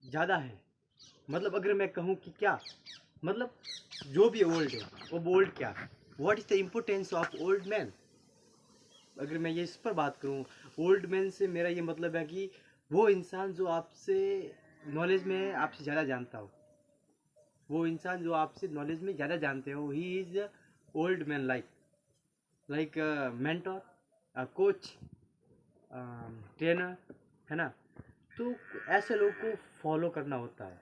ज़्यादा है। मतलब अगर मैं कहूँ कि क्या, मतलब जो भी ओल्ड है वो ओल्ड क्या, what is the importance of old man. अगर मैं ये इस पर बात करूँ, ओल्ड मैन से मेरा ये मतलब है कि वो इंसान जो आपसे नॉलेज में आपसे ज़्यादा जानता हो, वो इंसान जो आपसे नॉलेज में ज़्यादा जानते हो, he is old man, like mentor, coach, trainer, है ना। तो ऐसे लोग को फॉलो करना होता है।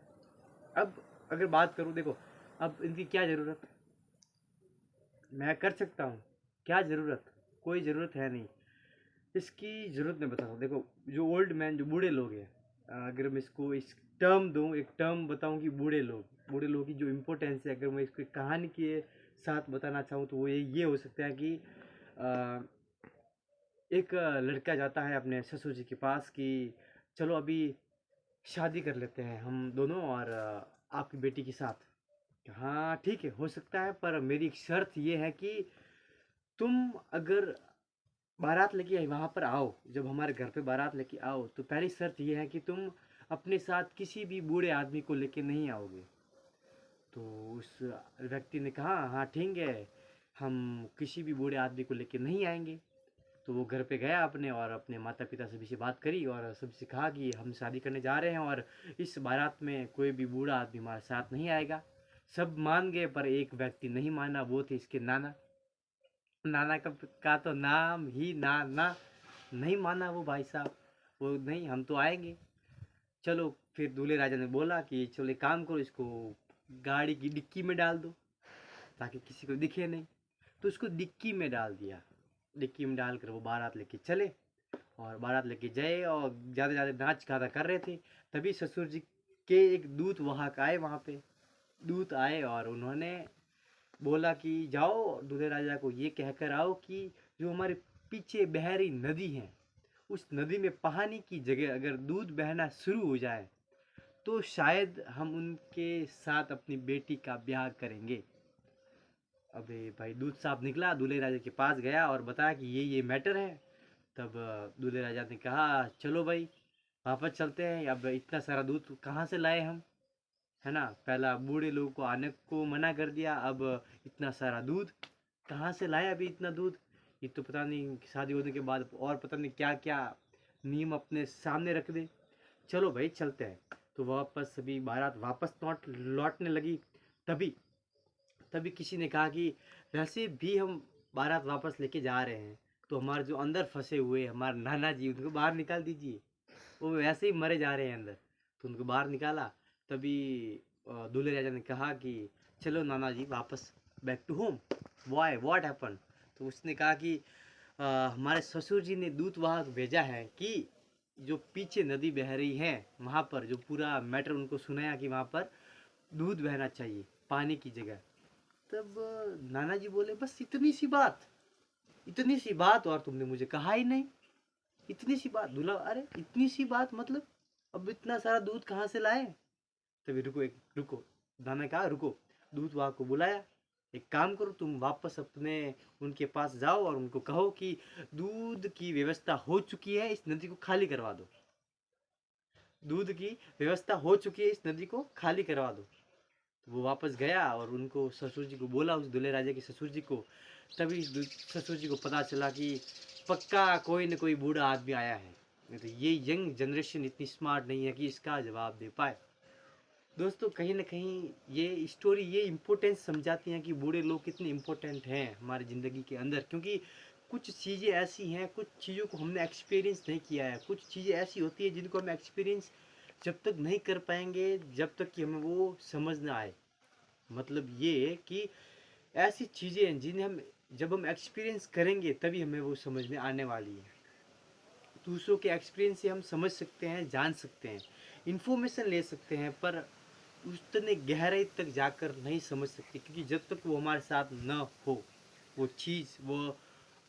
अब अगर बात करूँ, देखो अब इनकी क्या ज़रूरत, मैं कर सकता हूँ, क्या ज़रूरत, कोई ज़रूरत है नहीं। इसकी ज़रूरत मैं बताता हूँ। देखो जो ओल्ड मैन, जो बूढ़े लोग हैं, अगर मैं इसको इस टर्म दूँ, एक टर्म बताऊँ कि बूढ़े लोग की जो इम्पोर्टेंस है, अगर मैं इसको एक कहानी के साथ बताना चाहूँ तो वो ये हो सकता है कि अ, एक लड़का जाता है अपने ससुर जी के पास कि चलो अभी शादी कर लेते हैं हम दोनों, और आपकी बेटी के साथ। हाँ ठीक है, हो सकता है, पर मेरी एक शर्त ये है कि तुम अगर बारात लेके वहाँ पर आओ, जब हमारे घर पे बारात लेके आओ, तो पहली शर्त ये है कि तुम अपने साथ किसी भी बूढ़े आदमी को लेके नहीं आओगे। तो उस व्यक्ति ने कहा हाँ ठीक है, हम किसी भी बूढ़े आदमी को लेके नहीं आएंगे। तो वो घर पे गया अपने, और अपने माता पिता से भी से बात करी और सबसे कहा कि हम शादी करने जा रहे हैं और इस बारात में कोई भी बूढ़ा आदमी हमारे साथ नहीं आएगा। सब मान गए, पर एक व्यक्ति नहीं माना, वो थे इसके नाना। नाना का तो नाम ही नाना, नहीं माना वो भाई साहब, वो नहीं, हम तो आएंगे। चलो फिर दूल्हे राजा ने बोला कि चलो एक काम करो, इसको गाड़ी की डिक्की में डाल दो ताकि किसी को दिखे नहीं। तो उसको डिक्की में डाल दिया। डिक्की में डालकर वो बारात लेके चले, और बारात लेके गए और ज़्यादा ज़्यादा नाच गाना कर रहे थे। तभी ससुर जी के एक दूत वहाँ का आए, वहाँ पे दूत आए और उन्होंने बोला कि जाओ दूल्हे राजा को ये कहकर आओ कि जो हमारे पीछे बह रही नदी है, उस नदी में पानी की जगह अगर दूध बहना शुरू हो जाए तो शायद हम उनके साथ अपनी बेटी का ब्याह करेंगे। अबे भाई दूध साहब निकला, दूल्हे राजा के पास गया और बताया कि ये मैटर है। तब दूल्हे राजा ने कहा चलो भाई वापस चलते हैं, अब इतना सारा दूध कहाँ से लाए हम, है ना। पहला बूढ़े लोगों को आने को मना कर दिया, अब इतना सारा दूध कहाँ से लाए, अभी इतना दूध, ये तो पता नहीं शादी होने के बाद और पता नहीं क्या क्या नियम अपने सामने रख दे। चलो भाई चलते हैं। तो वापस सभी बारात वापस लौटने लगी। तभी तभी किसी ने कहा कि वैसे भी हम बारात वापस लेके जा रहे हैं, तो हमारे जो अंदर फंसे हुए हमारे नाना जी, उनको बाहर निकाल दीजिए, वो वैसे ही मरे जा रहे हैं अंदर। तो उनको बाहर निकाला। तभी दूल्हे राजा ने कहा कि चलो नाना जी वापस back to home, why what happen. तो उसने कहा कि हमारे ससुर जी ने दूत वहाँ भेजा है कि जो पीछे नदी बह रही है वहाँ पर, जो पूरा मैटर उनको सुनाया कि वहाँ पर दूध बहना चाहिए पानी की जगह। तब नाना जी बोले बस इतनी सी बात, इतनी सी बात, और तुमने मुझे कहा ही नहीं। इतनी सी बात, दूल्हा अरे इतनी सी बात मतलब, अब इतना सारा दूध कहाँ से लाए। तभी रुको, एक रुको, नाना ने कहा रुको। दूध वाह को बुलाया, एक काम करो तुम वापस अपने उनके पास जाओ और उनको कहो कि दूध की व्यवस्था हो चुकी है, इस नदी को खाली करवा दो। दूध की व्यवस्था हो चुकी है, इस नदी को खाली करवा दो। तो वो वापस गया और उनको ससुर जी को बोला, उस दूल्हे राजा के ससुर जी को। तभी ससुर जी को पता चला कि पक्का कोई न कोई बूढ़ा आदमी आया है, नहीं तो ये यंग जनरेशन इतनी स्मार्ट नहीं है कि इसका जवाब दे पाए। दोस्तों कहीं ना कहीं ये स्टोरी ये इम्पोर्टेंस समझाती हैं कि बूढ़े लोग कितने इम्पोर्टेंट हैं हमारी ज़िंदगी के अंदर, क्योंकि कुछ चीज़ें ऐसी हैं, कुछ चीज़ों को हमने एक्सपीरियंस नहीं किया है, कुछ चीज़ें ऐसी होती है जिनको हम एक्सपीरियंस जब तक नहीं कर पाएंगे, जब तक कि हमें वो समझ ना आए। मतलब ये कि ऐसी चीज़ें हैं जिन्हें हम जब हम एक्सपीरियंस करेंगे तभी हमें वो समझ में आने वाली है। दूसरों के एक्सपीरियंस से हम समझ सकते हैं, जान सकते हैं, इन्फॉर्मेशन ले सकते हैं, पर उतने गहराई तक जाकर नहीं समझ सकते, क्योंकि जब तक वो हमारे साथ न हो, वो चीज़,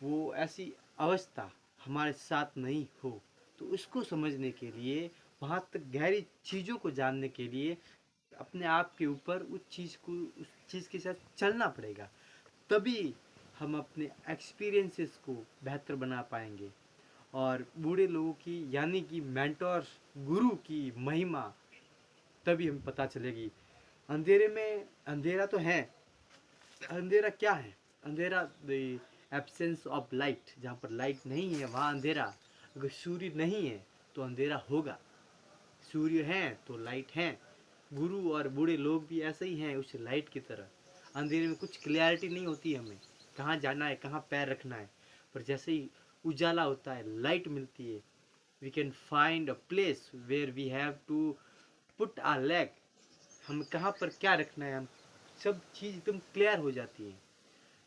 वो ऐसी अवस्था हमारे साथ नहीं हो, तो उसको समझने के लिए, वहाँ तक गहरी चीज़ों को जानने के लिए अपने आप के ऊपर उस चीज़ के साथ चलना पड़ेगा। तभी हम अपने एक्सपीरियंसेस को बेहतर बना पाएंगे। और बूढ़े लोगों की यानी कि मेंटोर्स, गुरु की महिमा तभी हमें पता चलेगी। अंधेरे में अंधेरा तो है, अंधेरा क्या है? अंधेरा द एब्सेंस ऑफ लाइट, जहाँ पर लाइट नहीं है वहाँ अंधेरा। अगर सूर्य नहीं है तो अंधेरा होगा, सूर्य है तो लाइट है। गुरु और बूढ़े लोग भी ऐसे ही हैं, उस लाइट की तरह। अंधेरे में कुछ क्लैरिटी नहीं होती है, हमें कहाँ जाना है, कहाँ पैर रखना है। पर जैसे ही उजाला होता है, लाइट मिलती है, we can find a place where we have to put our leg. हम कहाँ पर क्या रखना है, हम सब चीज़ एकदम क्लियर हो जाती है।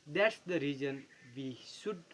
That's the reason we should